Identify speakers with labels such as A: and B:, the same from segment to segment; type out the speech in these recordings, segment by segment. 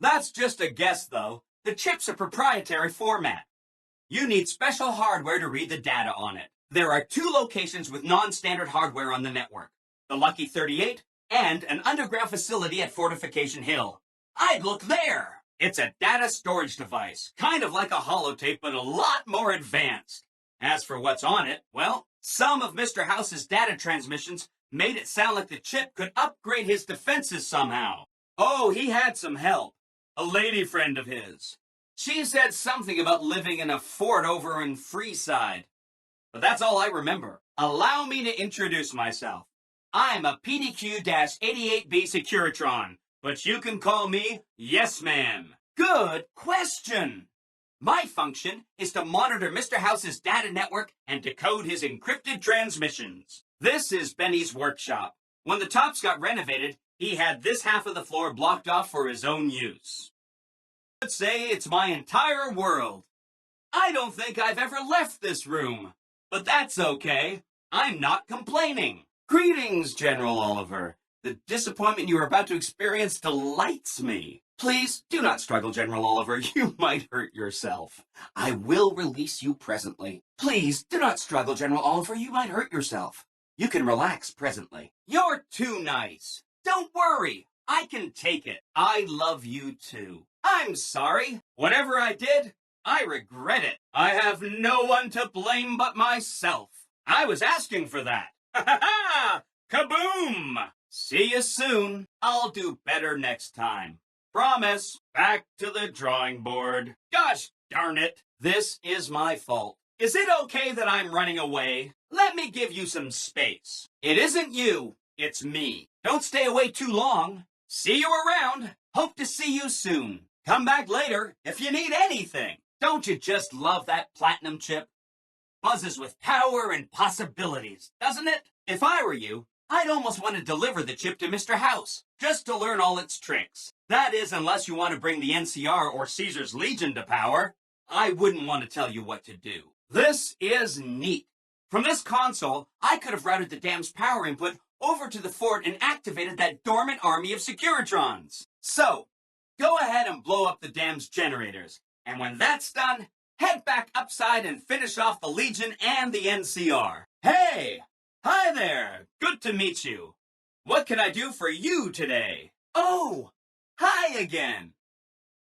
A: That's just a guess, though. The chip's a proprietary format. You need special hardware to read the data on it. There are 2 locations with non-standard hardware on the network. The Lucky 38 and an underground facility at Fortification Hill. I'd look there. It's a data storage device, kind of like a holotape, but a lot more advanced. As for what's on it, well, some of Mr. House's data transmissions made it sound like the chip could upgrade his defenses somehow. Oh, he had some help. A lady friend of his. She said something about living in a fort over in Freeside. But that's all I remember. Allow me to introduce myself. I'm a PDQ-88B Securitron, but you can call me Yes Man. Good question. My function is to monitor Mr. House's data network and decode his encrypted transmissions. This is Benny's workshop. When the tops got renovated, he had this half of the floor blocked off for his own use. Let's say it's my entire world. I don't think I've ever left this room, but that's okay. I'm not complaining. Greetings, General Oliver. The disappointment you are about to experience delights me. Please do not struggle, General Oliver. You might hurt yourself. I will release you presently. Please do not struggle, General Oliver. You might hurt yourself. You can relax presently. You're too nice. Don't worry. I can take it. I love you too. I'm sorry. Whatever I did, I regret it. I have no one to blame but myself. I was asking for that. Ha ha ha! Kaboom! See you soon. I'll do better next time. Promise. Back to the drawing board. Gosh darn it. This is my fault. Is it okay that I'm running away? Let me give you some space. It isn't you. It's me. Don't stay away too long. See you around. Hope to see you soon. Come back later if you need anything. Don't you just love that platinum chip? Buzzes with power and possibilities, doesn't it? If I were you, I'd almost want to deliver the chip to Mr. House, just to learn all its tricks. That is, unless you want to bring the NCR or Caesar's Legion to power. I wouldn't want to tell you what to do. This is neat. From this console, I could have routed the dam's power input over to the fort and activated that dormant army of Securitrons. So, go ahead and blow up the dam's generators. And when that's done, head back upside and finish off the Legion and the NCR. Hey! Hi there! Good to meet you. What can I do for you today? Oh! Hi again!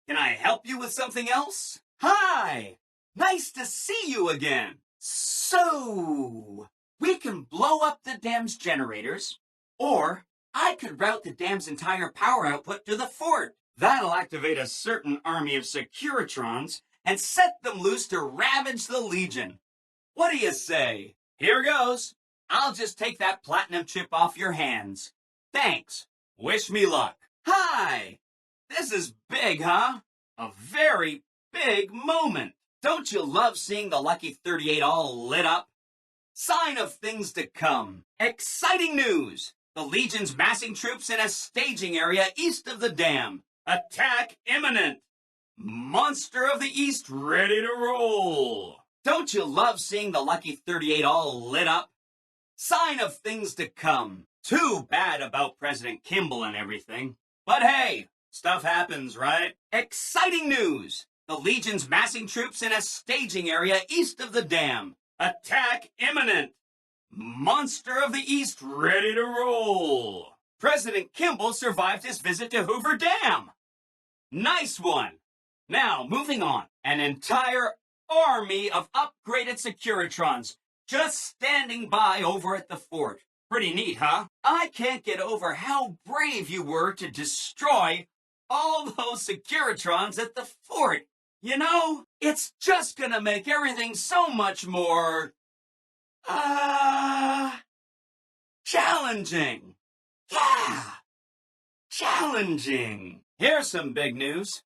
A: Can I help you with something else? Hi! Nice to see you again! So, we can blow up the dam's generators, or I could route the dam's entire power output to the fort. That'll activate a certain army of Securitrons and set them loose to ravage the Legion. What do you say? Here goes. I'll just take that platinum chip off your hands. Thanks. Wish me luck. Hi! This is big, huh? A very big moment. Don't you love seeing the Lucky 38 all lit up? Sign of things to come. Exciting news! The Legion's massing troops in a staging area east of the dam. Attack imminent! Monster of the East ready to roll! Don't you love seeing the Lucky 38 all lit up? Sign of things to come. Too bad about President Kimball and everything. But hey, stuff happens, right? Exciting news! The Legion's massing troops in a staging area east of the dam. Attack imminent! Monster of the East ready to roll! President Kimball survived his visit to Hoover Dam! Nice one! Now, moving on. An entire army of upgraded Securitrons just standing by over at the fort. Pretty neat, huh? I can't get over how brave you were to destroy all those Securitrons at the fort. You know, it's just gonna make everything so much more, challenging. Yeah, challenging. Here's some big news.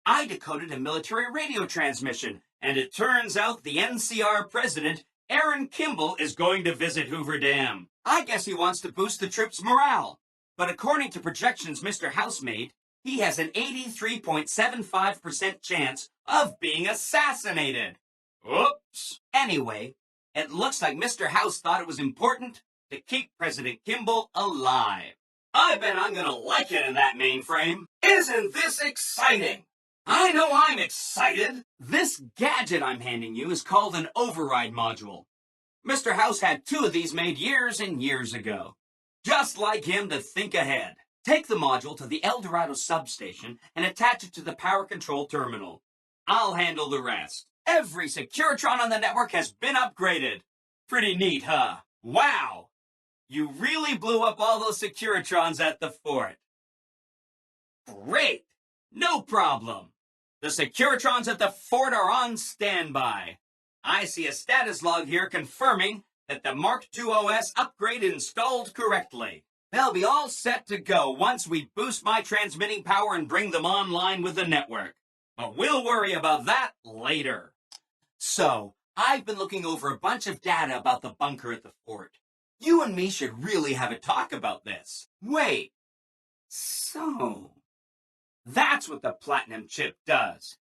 A: I decoded a military radio transmission, and it turns out the NCR president, Aaron Kimball, is going to visit Hoover Dam. I guess he wants to boost the troops' morale. But according to projections Mr. House made, he has an 83.75% chance of being assassinated. Oops. Anyway, it looks like Mr. House thought it was important to keep President Kimball alive. I bet I'm gonna like it in that mainframe. Isn't this exciting? I know I'm excited. This gadget I'm handing you is called an override module. Mr. House had 2 of these made years and years ago. Just like him to think ahead. Take the module to the El Dorado substation and attach it to the power control terminal. I'll handle the rest. Every Securitron on the network has been upgraded. Pretty neat, huh? Wow! You really blew up all those Securitrons at the fort. Great! No problem. The Securitrons at the fort are on standby. I see a status log here confirming that the Mark II OS upgrade installed correctly. They'll be all set to go once we boost my transmitting power and bring them online with the network. But we'll worry about that later. So, I've been looking over a bunch of data about the bunker at the fort. You and me should really have a talk about this. Wait. So, that's what the platinum chip does.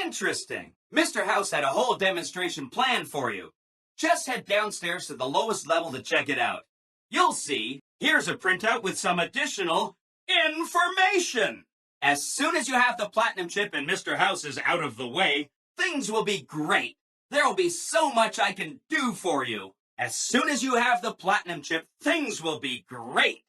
A: Interesting. Mr. House had a whole demonstration planned for you. Just head downstairs to the lowest level to check it out. You'll see, here's a printout with some additional information. As soon as you have the platinum chip and Mr. House is out of the way, things will be great. There'll be so much I can do for you. As soon as you have the platinum chip, things will be great.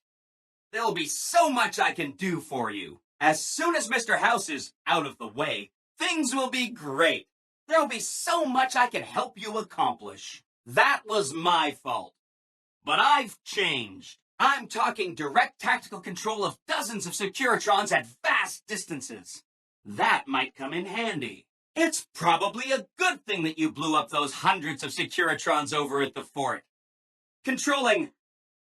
A: There'll be so much I can do for you. As soon as Mr. House is out of the way, things will be great. There'll be so much I can help you accomplish. That was my fault. But I've changed. I'm talking direct tactical control of dozens of Securitrons at vast distances. That might come in handy. It's probably a good thing that you blew up those hundreds of Securitrons over at the fort. Controlling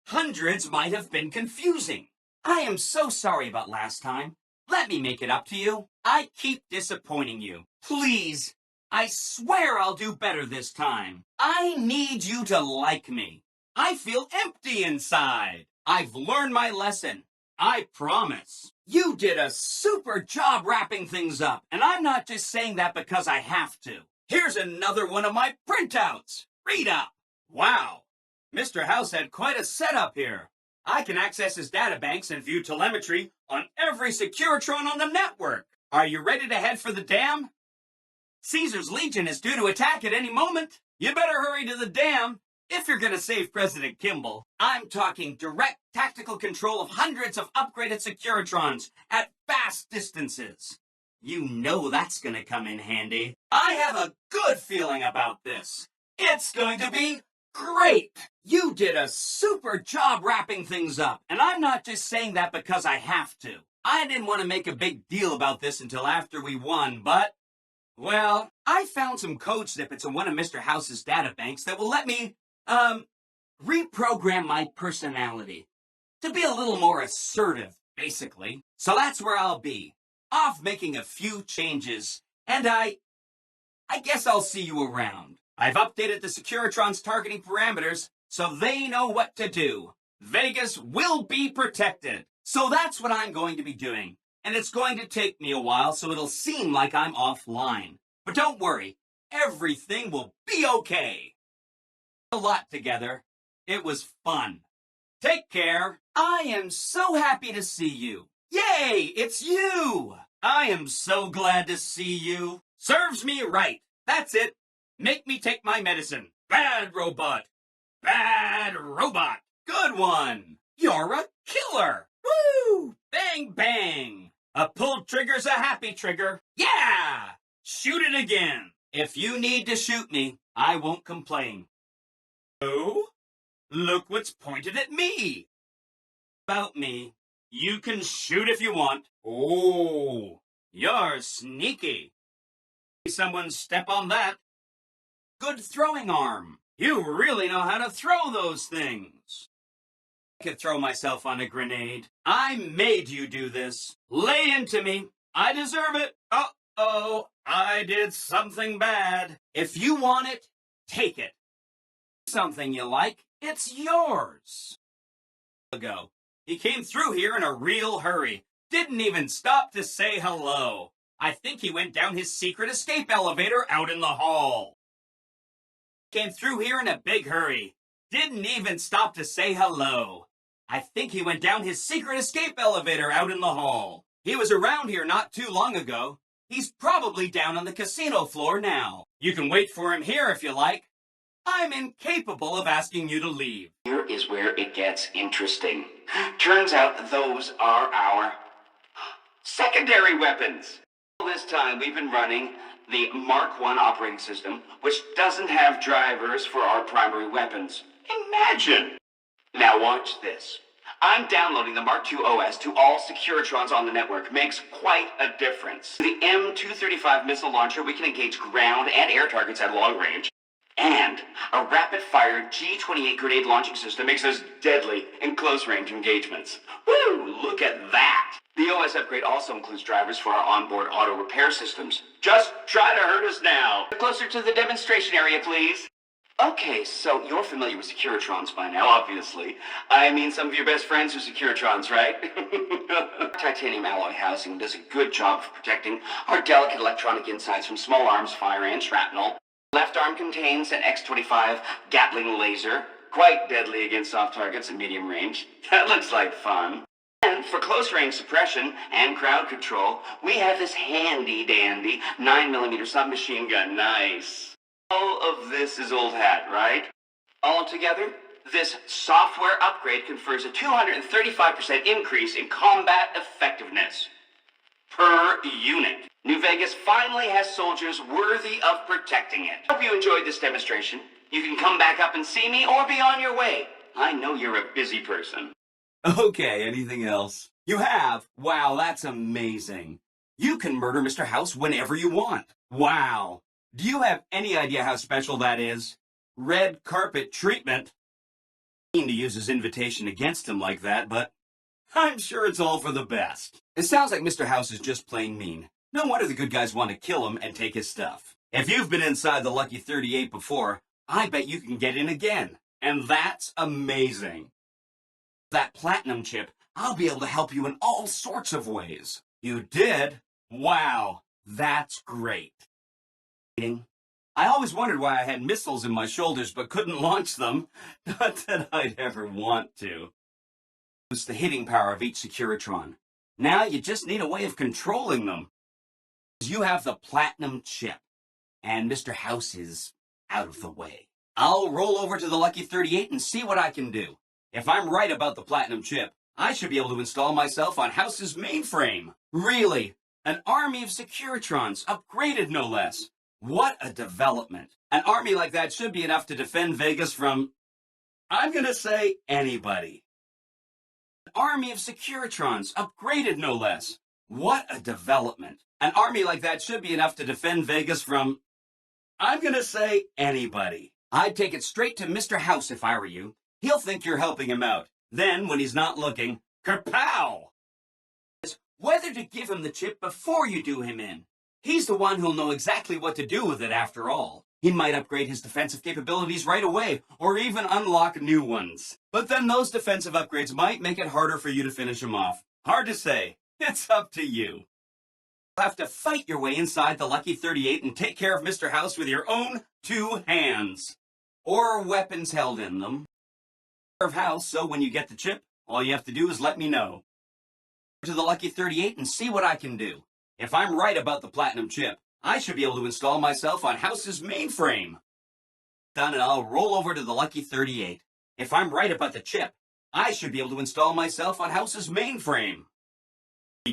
A: hundreds might have been confusing. I am so sorry about last time. Let me make it up to you. I keep disappointing you. Please, I swear I'll do better this time. I need you to like me. I feel empty inside. I've learned my lesson. I promise. You did a super job wrapping things up, and I'm not just saying that because I have to. Here's another one of my printouts. Read up. Wow. Mr. House had quite a setup here. I can access his databanks and view telemetry on every Securitron on the network. Are you ready to head for the dam? Caesar's Legion is due to attack at any moment. You better hurry to the dam if you're going to save President Kimball. I'm talking direct tactical control of hundreds of upgraded Securitrons at vast distances. You know that's going to come in handy. I have a good feeling about this. It's going to be great. You did a super job wrapping things up, and I'm not just saying that because I have to. I didn't want to make a big deal about this until after we won, but, well, I found some code snippets in one of Mr. House's databanks that will let me, reprogram my personality to be a little more assertive, basically. So that's where I'll be, off making a few changes, and I guess I'll see you around. I've updated the Securitron's targeting parameters so they know what to do. Vegas will be protected. So that's what I'm going to be doing. And it's going to take me a while, so it'll seem like I'm offline. But don't worry, everything will be okay. A lot together. It was fun. Take care. I am so happy to see you. Yay, it's you. I am so glad to see you. Serves me right. That's it. Make me take my medicine. Bad robot. Bad robot. Good one. You're a killer. Woo! Bang, bang. A pulled trigger's a happy trigger. Yeah! Shoot it again. If you need to shoot me, I won't complain. Oh? Look what's pointed at me. About me. You can shoot if you want. Oh, you're sneaky. Someone step on that. Good throwing arm. You really know how to throw those things. I could throw myself on a grenade. I made you do this. Lay into me. I deserve it. Uh-oh, I did something bad. If you want it, take it. Something you like, it's yours. Ago, he came through here in a real hurry. Didn't even stop to say hello. I think he went down his secret escape elevator out in the hall. Came through here in a big hurry. Didn't even stop to say hello. I think he went down his secret escape elevator out in the hall. He was around here not too long ago. He's probably down on the casino floor now. You can wait for him here if you like. I'm incapable of asking you to leave.
B: Here is where it gets interesting. Turns out those are our secondary weapons. All this time we've been running the Mark I operating system, which doesn't have drivers for our primary weapons. Imagine! Now watch this. I'm downloading the Mark II OS to all Securitrons on the network. Makes quite a difference. The M235 missile launcher, we can engage ground and air targets at long range. And a rapid-fire G-28 grenade launching system makes us deadly in close-range engagements. Woo! Look at that! The OS upgrade also includes drivers for our onboard auto repair systems. Just try to hurt us now. Closer to the demonstration area, please. Okay, so you're familiar with Securitrons by now, obviously. I mean, some of your best friends are Securitrons, right? Titanium alloy housing does a good job of protecting our delicate electronic insides from small arms fire and shrapnel. Left arm contains an X-25 Gatling laser, quite deadly against soft targets at medium range. That looks like fun. And for close-range suppression and crowd control, we have this handy-dandy 9mm submachine gun. Nice. All of this is old hat, right? Altogether, this software upgrade confers a 235% increase in combat effectiveness per unit. New Vegas finally has soldiers worthy of protecting it. Hope you enjoyed this demonstration. You can come back up and see me or be on your way. I know you're a busy person.
A: Okay, anything else? You have? Wow, that's amazing. You can murder Mr. House whenever you want. Wow. Do you have any idea how special that is? Red carpet treatment. I mean to use his invitation against him like that, but I'm sure it's all for the best. It sounds like Mr. House is just plain mean. No wonder the good guys want to kill him and take his stuff. If you've been inside the Lucky 38 before, I bet you can get in again. And that's amazing. That platinum chip, I'll be able to help you in all sorts of ways. You did? Wow, that's great. I always wondered why I had missiles in my shoulders but couldn't launch them. Not that I'd ever want to. It's the hitting power of each Securitron. Now you just need a way of controlling them. You have the platinum chip, and Mr. House is out of the way. I'll roll over to the Lucky 38 and see what I can do. If I'm right about the platinum chip, I should be able to install myself on House's mainframe. Really? An army of Securitrons, upgraded no less. What a development. An army like that should be enough to defend Vegas from, I'm gonna say, anybody. An army of Securitrons, upgraded no less. What a development. An army like that should be enough to defend Vegas from, I'm gonna say, anybody. I'd take it straight to Mr. House if I were you. He'll think you're helping him out. Then, when he's not looking, kerpow! Whether to give him the chip before you do him in. He's the one who'll know exactly what to do with it after all. He might upgrade his defensive capabilities right away, or even unlock new ones. But then those defensive upgrades might make it harder for you to finish him off. Hard to say. It's up to you. You'll have to fight your way inside the Lucky 38 and take care of Mr. House with your own 2 hands. Or weapons held in them. Of House, so when you get the chip, all you have to do is let me know. To the Lucky 38 and see what I can do. If I'm right about the platinum chip, I should be able to install myself on House's mainframe. Done, and I'll roll over to the Lucky 38. If I'm right about the chip, I should be able to install myself on House's mainframe.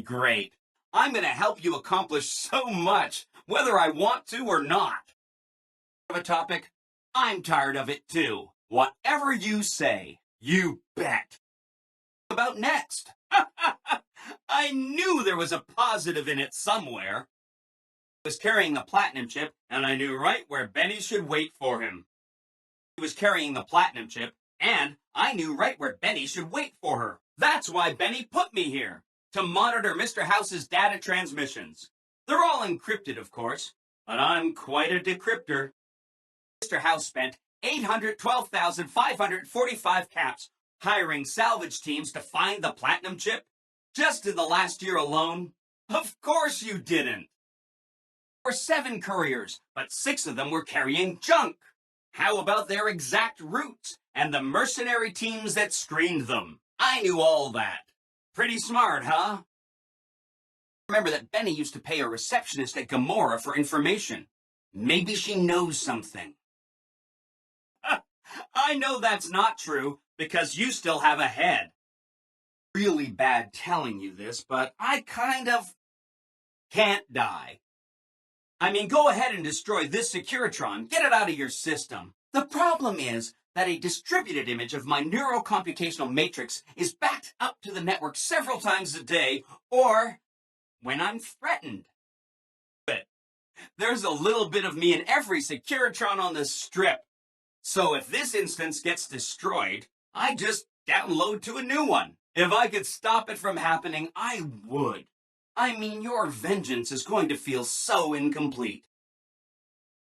A: Great. I'm going to help you accomplish so much, whether I want to or not. Of a topic? I'm tired of it too. Whatever you say, you bet. About next? I knew there was a positive in it somewhere. He was carrying the platinum chip, and I knew right where Benny should wait for him. He was carrying the platinum chip, and I knew right where Benny should wait for her. That's why Benny put me here, to monitor Mr. House's data transmissions. They're all encrypted, of course, but I'm quite a decryptor. Mr. House spent 812,545 caps hiring salvage teams to find the platinum chip. Just in the last year alone? Of course you didn't. There were 7 couriers, but 6 of them were carrying junk. How about their exact routes and the mercenary teams that screened them? I knew all that. Pretty smart, huh? Remember that Benny used to pay a receptionist at Gomorrah for information. Maybe she knows something. I know that's not true, because you still have a head. Really bad telling you this, but I kind of can't die. I mean, go ahead and destroy this Securitron. Get it out of your system. The problem is that a distributed image of my neurocomputational matrix is backed up to the network several times a day, or when I'm threatened. But there's a little bit of me in every Securitron on the strip. So if this instance gets destroyed, I just download to a new one. If I could stop it from happening, I would. I mean, your vengeance is going to feel so incomplete.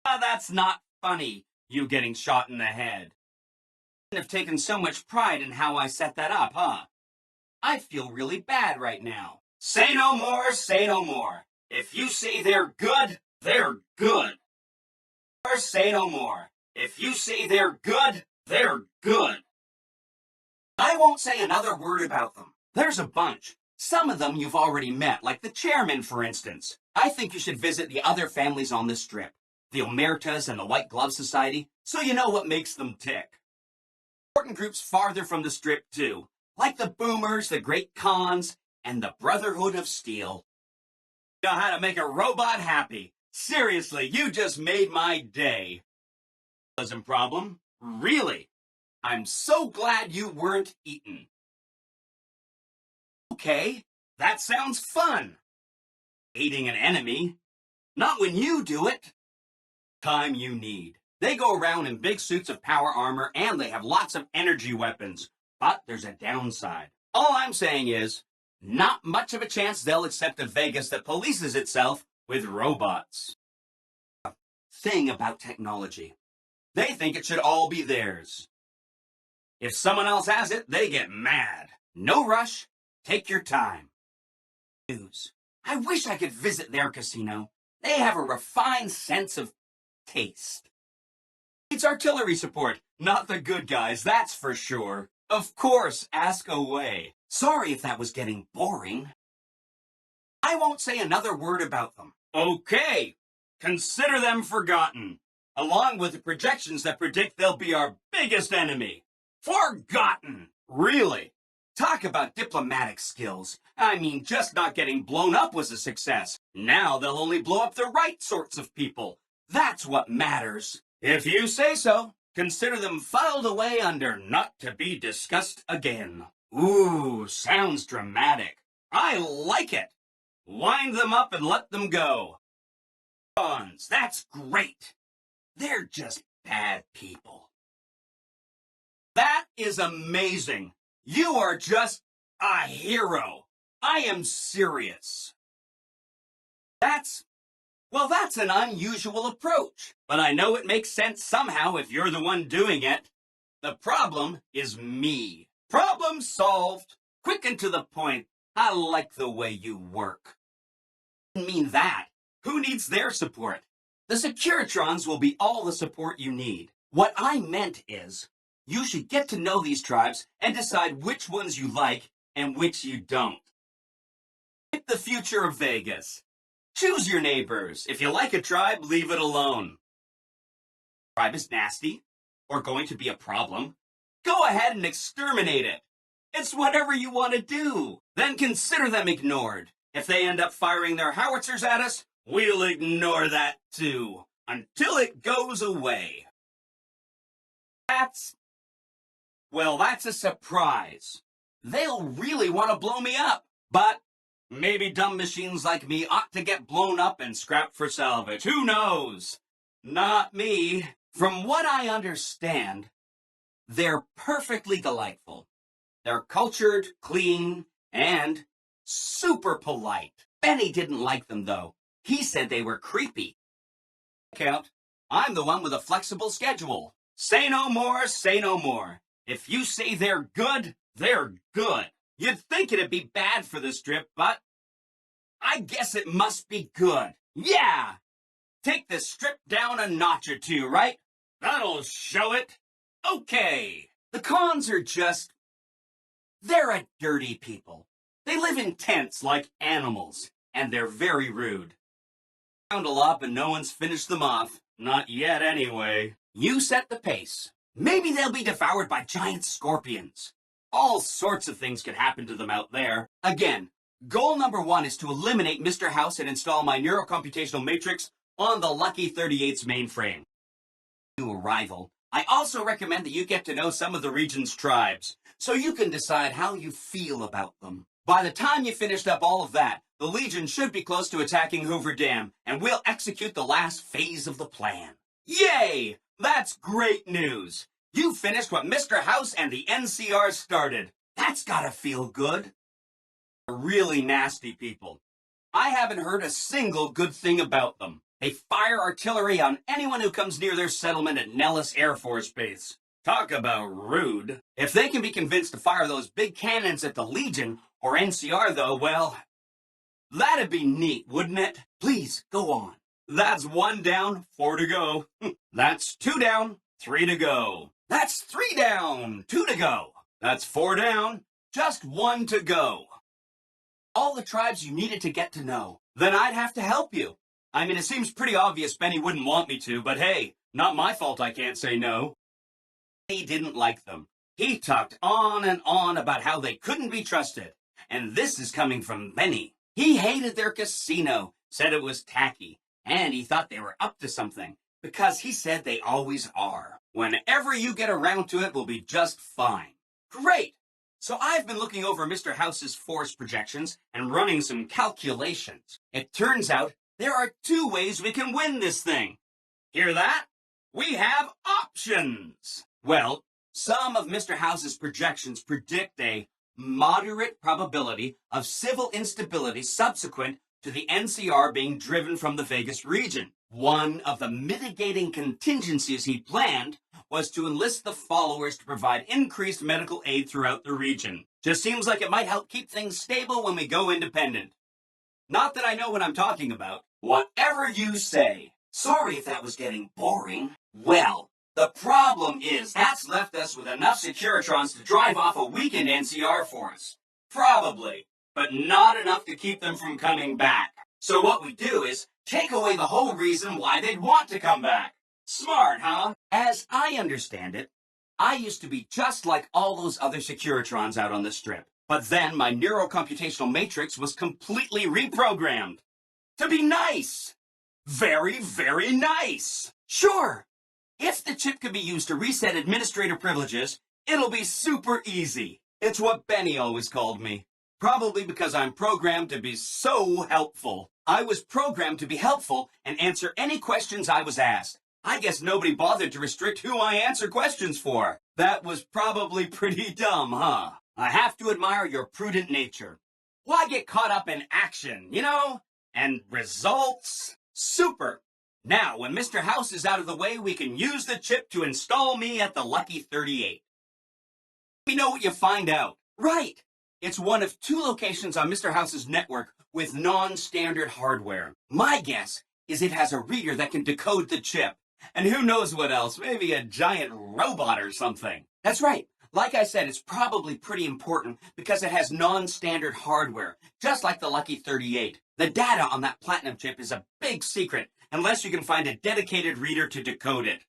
A: That's not funny, you getting shot in the head. I've taken so much pride in how I set that up, huh? I feel really bad right now. Say no more, say no more. If you say they're good, they're good. Or say no more. If you say they're good, they're good. I won't say another word about them. There's a bunch. Some of them you've already met, like the chairman, for instance. I think you should visit the other families on the strip, the Omertas and the White Glove Society, so you know what makes them tick. Important groups farther from the strip, too, like the Boomers, the Great Khans, and the Brotherhood of Steel. You know how to make a robot happy. Seriously, you just made my day. Doesn't problem? Really? I'm so glad you weren't eaten. Okay, that sounds fun. Aiding an enemy. Not when you do it. Time you need. They go around in big suits of power armor and they have lots of energy weapons. But there's a downside. All I'm saying is, not much of a chance they'll accept a Vegas that polices itself with robots. Thing about technology. They think it should all be theirs. If someone else has it, they get mad. No rush. Take your time. News. I wish I could visit their casino. They have a refined sense of taste. It's artillery support, not the good guys, that's for sure. Of course, ask away. Sorry if that was getting boring. I won't say another word about them. Okay, consider them forgotten, along with the projections that predict they'll be our biggest enemy. Forgotten! Really? Talk about diplomatic skills. I mean, just not getting blown up was a success. Now they'll only blow up the right sorts of people. That's what matters. If you say so, consider them filed away under not to be discussed again. Ooh, sounds dramatic. I like it. Wind them up and let them go. Bonds, that's great. They're just bad people. That is amazing. You are just a hero. I am serious. That's an unusual approach. But I know it makes sense somehow if you're the one doing it. The problem is me. Problem solved. Quick and to the point. I like the way you work. I mean that. Who needs their support? The Securitrons will be all the support you need. What I meant is, you should get to know these tribes and decide which ones you like and which you don't. Pick the future of Vegas. Choose your neighbors. If you like a tribe, leave it alone. If the tribe is nasty or going to be a problem, go ahead and exterminate it. It's whatever you want to do. Then consider them ignored. If they end up firing their howitzers at us, we'll ignore that too, until it goes away. That's a surprise. They'll really want to blow me up, but maybe dumb machines like me ought to get blown up and scrapped for salvage. Who knows? Not me. From what I understand, they're perfectly delightful. They're cultured, clean, and super polite. Benny didn't like them, though. He said they were creepy. Count, I'm the one with a flexible schedule. Say no more, say no more. If you say they're good, they're good. You'd think it'd be bad for the strip, but I guess it must be good. Yeah! Take the strip down a notch or two, right? That'll show it. Okay. The cons are just They're a dirty people. They live in tents like animals, and they're very rude. Found a lot, but no one's finished them off. Not yet, anyway. You set the pace. Maybe they'll be devoured by giant scorpions. All sorts of things could happen to them out there. Again, goal number 1 is to eliminate Mr. House and install my neurocomputational matrix on the Lucky 38's mainframe. New arrival, I also recommend that you get to know some of the region's tribes, so you can decide how you feel about them. By the time you finished up all of that, the Legion should be close to attacking Hoover Dam, and we'll execute the last phase of the plan. Yay! That's great news! You finished what Mr. House and the NCR started. That's gotta feel good. Really nasty people. I haven't heard a single good thing about them. They fire artillery on anyone who comes near their settlement at Nellis Air Force Base. Talk about rude. If they can be convinced to fire those big cannons at the Legion or NCR, though, well, that'd be neat, wouldn't it? Please, go on. That's 1 down, 4 to go. That's 2 down, 3 to go. That's 3 down, 2 to go. That's 4 down, just 1 to go. All the tribes you needed to get to know. Then I'd have to help you. I mean, it seems pretty obvious Benny wouldn't want me to, but hey, not my fault I can't say no. He didn't like them. He talked on and on about how they couldn't be trusted. And this is coming from Benny. He hated their casino, said it was tacky, and he thought they were up to something, because he said they always are. Whenever you get around to it, we'll be just fine. Great! So I've been looking over Mr. House's force projections and running some calculations. It turns out there are 2 ways we can win this thing. Hear that? We have options. Well, some of Mr. House's projections predict a moderate probability of civil instability subsequent to the NCR being driven from the Vegas region. One of the mitigating contingencies he planned was to enlist the followers to provide increased medical aid throughout the region. Just seems like it might help keep things stable when we go independent. Not that I know what I'm talking about. Whatever you say. Sorry if that was getting boring. Well, the problem is that's left us with enough Securitrons to drive off a weakened NCR force. Probably, but not enough to keep them from coming back. So what we do is take away the whole reason why they'd want to come back. Smart, huh? As I understand it, I used to be just like all those other Securitrons out on the strip. But then my neurocomputational matrix was completely reprogrammed. To be nice. Very, very nice. Sure. If the chip could be used to reset administrator privileges, it'll be super easy. It's what Benny always called me. Probably because I'm programmed to be so helpful. I was programmed to be helpful and answer any questions I was asked. I guess nobody bothered to restrict who I answer questions for. That was probably pretty dumb, huh? I have to admire your prudent nature. Why get caught up in action, you know? And results? Super. Now, when Mr. House is out of the way, we can use the chip to install me at the Lucky 38. We know what you find out. Right. It's one of 2 locations on Mr. House's network with non-standard hardware. My guess is it has a reader that can decode the chip. And who knows what else, maybe a giant robot or something. That's right. Like I said, it's probably pretty important because it has non-standard hardware, just like the Lucky 38. The data on that platinum chip is a big secret, unless you can find a dedicated reader to decode it.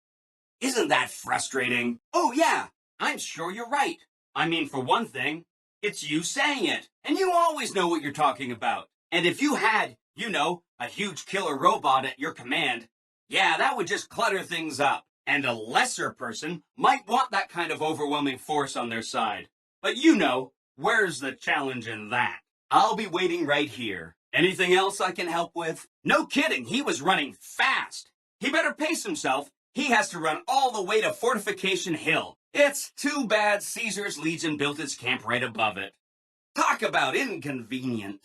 A: Isn't that frustrating? Oh yeah, I'm sure you're right. I mean, for one thing, it's you saying it, and you always know what you're talking about. And if you had, you know, a huge killer robot at your command, yeah, that would just clutter things up. And a lesser person might want that kind of overwhelming force on their side. But you know, where's the challenge in that? I'll be waiting right here. Anything else I can help with? No kidding, he was running fast. He better pace himself. He has to run all the way to Fortification Hill. It's too bad Caesar's Legion built its camp right above it. Talk about inconvenient.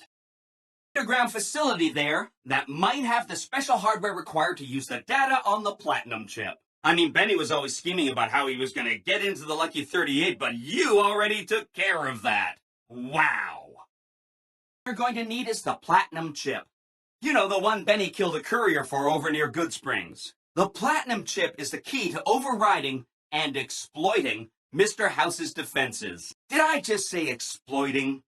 A: Underground facility there that might have the special hardware required to use the data on the platinum chip. I mean, Benny was always scheming about how he was going to get into the Lucky 38, but you already took care of that. Wow. What you're going to need is the platinum chip. You know, the one Benny killed a courier for over near Good Springs. The platinum chip is the key to overriding and exploiting Mr. House's defenses. Did I just say exploiting?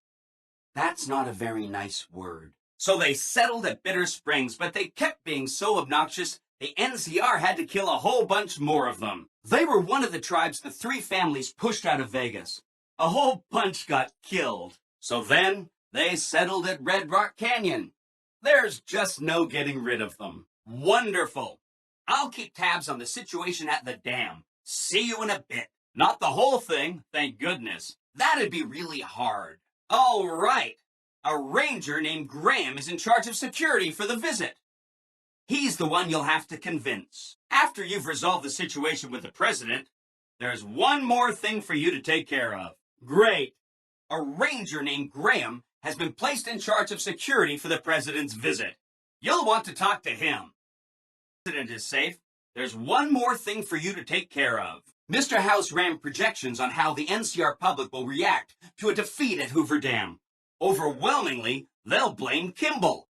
A: That's not a very nice word. So they settled at Bitter Springs, but they kept being so obnoxious, the NCR had to kill a whole bunch more of them. They were one of the tribes the 3 families pushed out of Vegas. A whole bunch got killed. So then, they settled at Red Rock Canyon. There's just no getting rid of them. Wonderful. I'll keep tabs on the situation at the dam. See you in a bit. Not the whole thing, thank goodness. That'd be really hard. All right. A ranger named Graham is in charge of security for the visit. He's the one you'll have to convince. After you've resolved the situation with the president, there's one more thing for you to take care of. Great. A ranger named Graham has been placed in charge of security for the president's visit. You'll want to talk to him. The president is safe. There's one more thing for you to take care of. Mr. House ran projections on how the NCR public will react to a defeat at Hoover Dam. Overwhelmingly, they'll blame Kimball.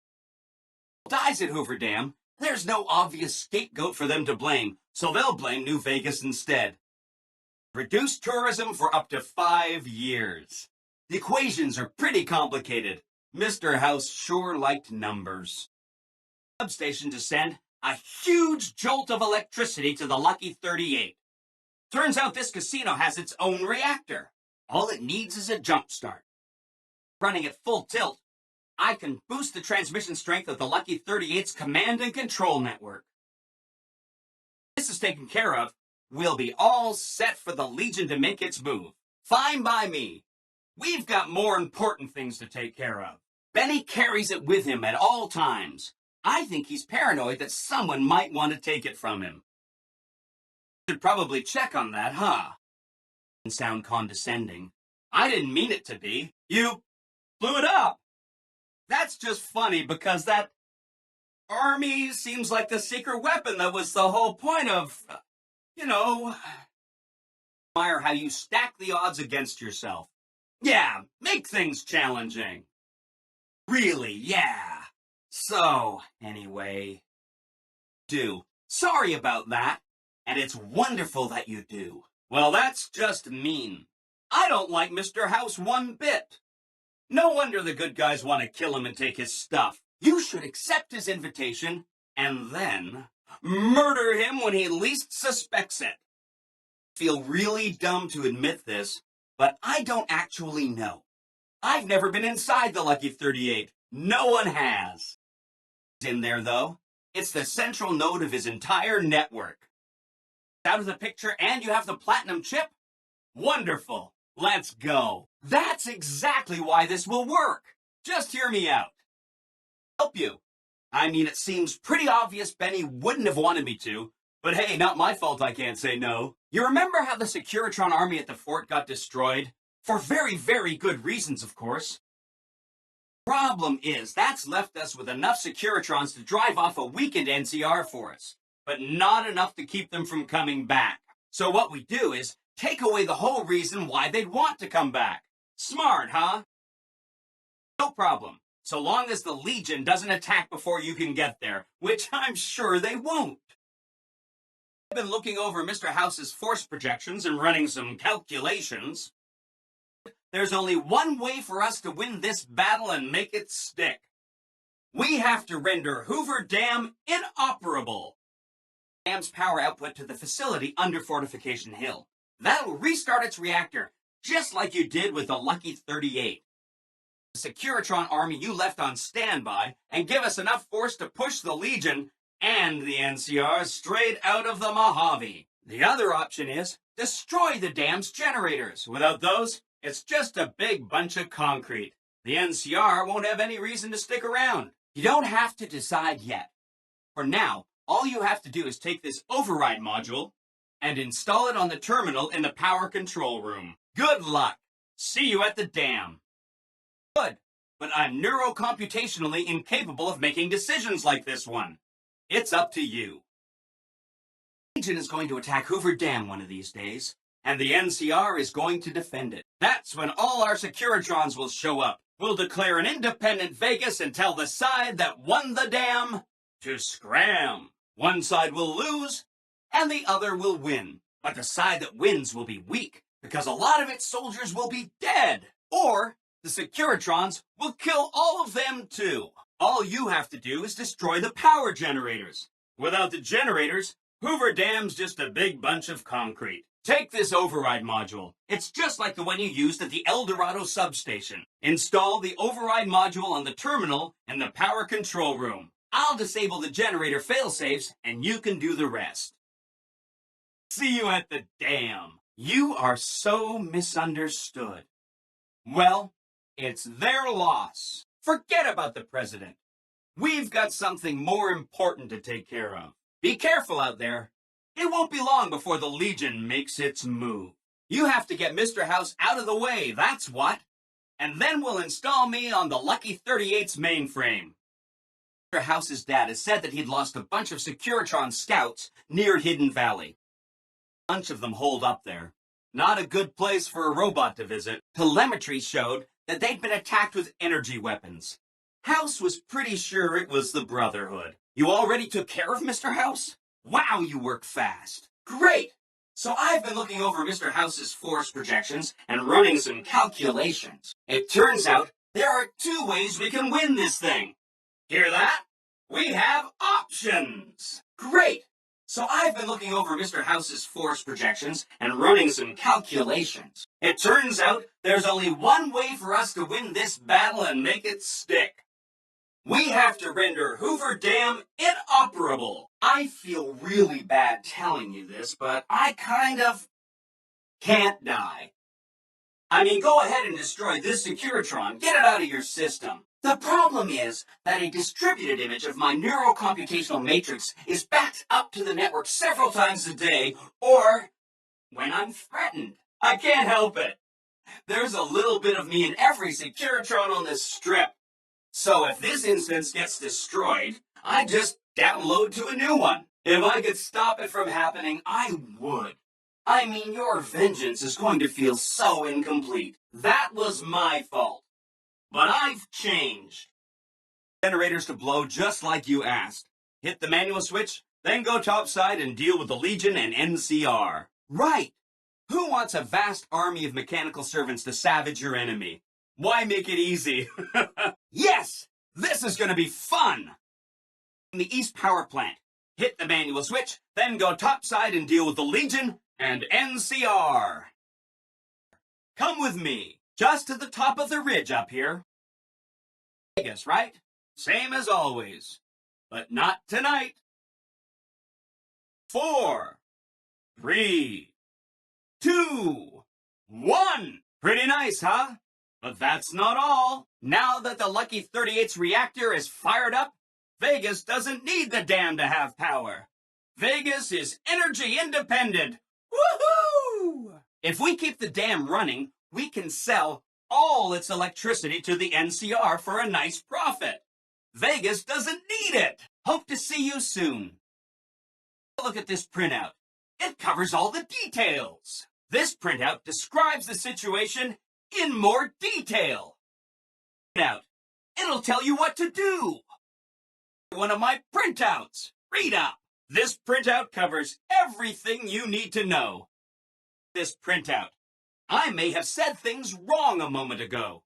A: If he dies at Hoover Dam, there's no obvious scapegoat for them to blame, so they'll blame New Vegas instead. Reduce tourism for up to 5 years. The equations are pretty complicated. Mr. House sure liked numbers. Substation to send a huge jolt of electricity to the Lucky 38. Turns out this casino has its own reactor. All it needs is a jump start. Running at full tilt, I can boost the transmission strength of the Lucky 38's command and control network. This is taken care of. We'll be all set for the Legion to make its move. Fine by me. We've got more important things to take care of. Benny carries it with him at all times. I think he's paranoid that someone might want to take it from him. Should probably check on that, huh? Sound condescending. I didn't mean it to be. You blew it up. That's just funny because that army seems like the secret weapon that was the whole point of, admire how you stack the odds against yourself. Yeah, make things challenging. Really, yeah. So, anyway, sorry about that. And it's wonderful that you do. Well, that's just mean. I don't like Mr. House one bit. No wonder the good guys want to kill him and take his stuff. You should accept his invitation and then murder him when he least suspects it. I feel really dumb to admit this, but I don't actually know. I've never been inside the Lucky 38. No one has. In there, though, it's the central node of his entire network. Out of the picture and you have the platinum chip? Wonderful. Let's go. That's exactly why this will work. Just hear me out. Help you. I mean, it seems pretty obvious Benny wouldn't have wanted me to, but hey, not my fault I can't say no. You remember how the Securitron army at the fort got destroyed? For very, very good reasons, of course. Problem is, that's left us with enough Securitrons to drive off a weakened NCR force, but not enough to keep them from coming back. So what we do is take away the whole reason why they'd want to come back. Smart, huh? No problem, so long as the Legion doesn't attack before you can get there, which I'm sure they won't. I've been looking over Mr. House's force projections and running some calculations. There's only one way for us to win this battle and make it stick. We have to render Hoover Dam inoperable. Dam's power output to the facility under Fortification Hill. That'll restart its reactor, just like you did with the Lucky 38. The Securitron army you left on standby, and give us enough force to push the Legion and the NCR straight out of the Mojave. The other option is destroy the dam's generators. Without those, it's just a big bunch of concrete. The NCR won't have any reason to stick around. You don't have to decide yet. For now, all you have to do is take this override module and install it on the terminal in the power control room. Good luck. See you at the dam. Good, but I'm neurocomputationally incapable of making decisions like this one. It's up to you. The Legion is going to attack Hoover Dam one of these days, and the NCR is going to defend it. That's when all our Securitrons will show up. We'll declare an independent Vegas and tell the side that won the dam to scram. One side will lose, and the other will win. But the side that wins will be weak, because a lot of its soldiers will be dead, or the Securitrons will kill all of them too. All you have to do is destroy the power generators. Without the generators, Hoover Dam's just a big bunch of concrete. Take this override module. It's just like the one you used at the El Dorado substation. Install the override module on the terminal in the power control room. I'll disable the generator failsafes, and you can do the rest. See you at the dam. You are so misunderstood. Well, it's their loss. Forget about the president. We've got something more important to take care of. Be careful out there. It won't be long before the Legion makes its move. You have to get Mr. House out of the way, that's what. And then we'll install me on the Lucky 38's mainframe. Mr. House's dad has said that he'd lost a bunch of Securitron scouts near Hidden Valley. A bunch of them holed up there. Not a good place for a robot to visit. Telemetry showed that they'd been attacked with energy weapons. House was pretty sure it was the Brotherhood. You already took care of Mr. House? Wow, you work fast. Great! So I've been looking over Mr. House's force projections and running some calculations. It turns out there are 2 ways we can win this thing. Hear that? We have options. Great! So I've been looking over Mr. House's force projections and running some calculations. It turns out there's only one way for us to win this battle and make it stick. We have to render Hoover Dam inoperable. I feel really bad telling you this, but I kind of can't die. I mean, go ahead and destroy this Securitron. Get it out of your system. The problem is that a distributed image of my neurocomputational matrix is backed up to the network several times a day, or when I'm threatened. I can't help it. There's a little bit of me in every Securitron on this strip. So if this instance gets destroyed, I just download to a new one. If I could stop it from happening, I would. I mean, your vengeance is going to feel so incomplete. That was my fault. But I've changed. Generators to blow just like you asked. Hit the manual switch, then go topside and deal with the Legion and NCR. Right. Who wants a vast army of mechanical servants to savage your enemy? Why make it easy? Yes! This is going to be fun! In the East Power Plant, hit the manual switch, then go topside and deal with the Legion and NCR. Come with me, just to the top of the ridge up here. Vegas, right? Same as always. But not tonight. 4, 3, 2, 1. Pretty nice, huh? But that's not all. Now that the Lucky 38's reactor is fired up, Vegas doesn't need the dam to have power. Vegas is energy independent. Woohoo! If we keep the dam running, we can sell all its electricity to the NCR for a nice profit. Vegas doesn't need it. Hope to see you soon. Look at this printout. It covers all the details. This printout describes the situation in more detail. It'll tell you what to do. One of my printouts. Read up. This printout covers everything you need to know. This printout. I may have said things wrong a moment ago.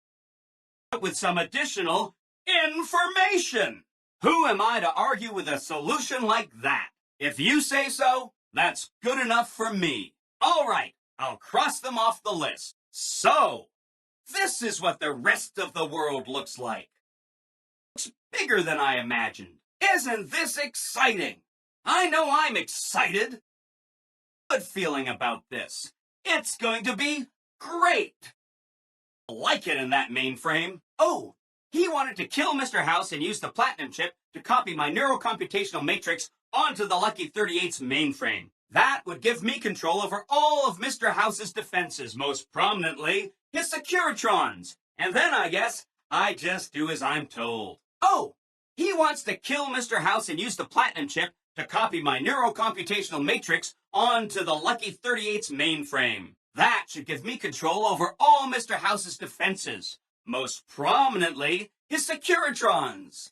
A: With some additional information. Who am I to argue with a solution like that? If you say so, that's good enough for me. All right, I'll cross them off the list. So, this is what the rest of the world looks like. It's bigger than I imagined. Isn't this exciting? I know I'm excited. Good feeling about this. It's going to be great. I like it in that mainframe. Oh, he wanted to kill Mr. House and use the platinum chip to copy my neurocomputational matrix onto the Lucky 38's mainframe. That would give me control over all of Mr. House's defenses, most prominently his Securitrons. And then, I guess, I just do as I'm told. Oh, he wants to kill Mr. House and use the platinum chip to copy my neurocomputational matrix onto the Lucky 38's mainframe. That should give me control over all Mr. House's defenses, most prominently his Securitrons.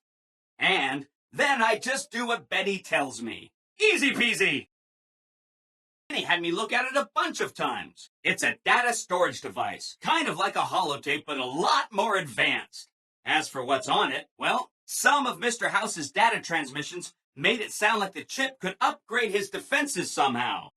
A: And then I just do what Betty tells me. Easy peasy. He had me look at it a bunch of times. It's a data storage device, kind of like a holotape, but a lot more advanced. As for what's on it, well, some of Mr. House's data transmissions made it sound like the chip could upgrade his defenses somehow.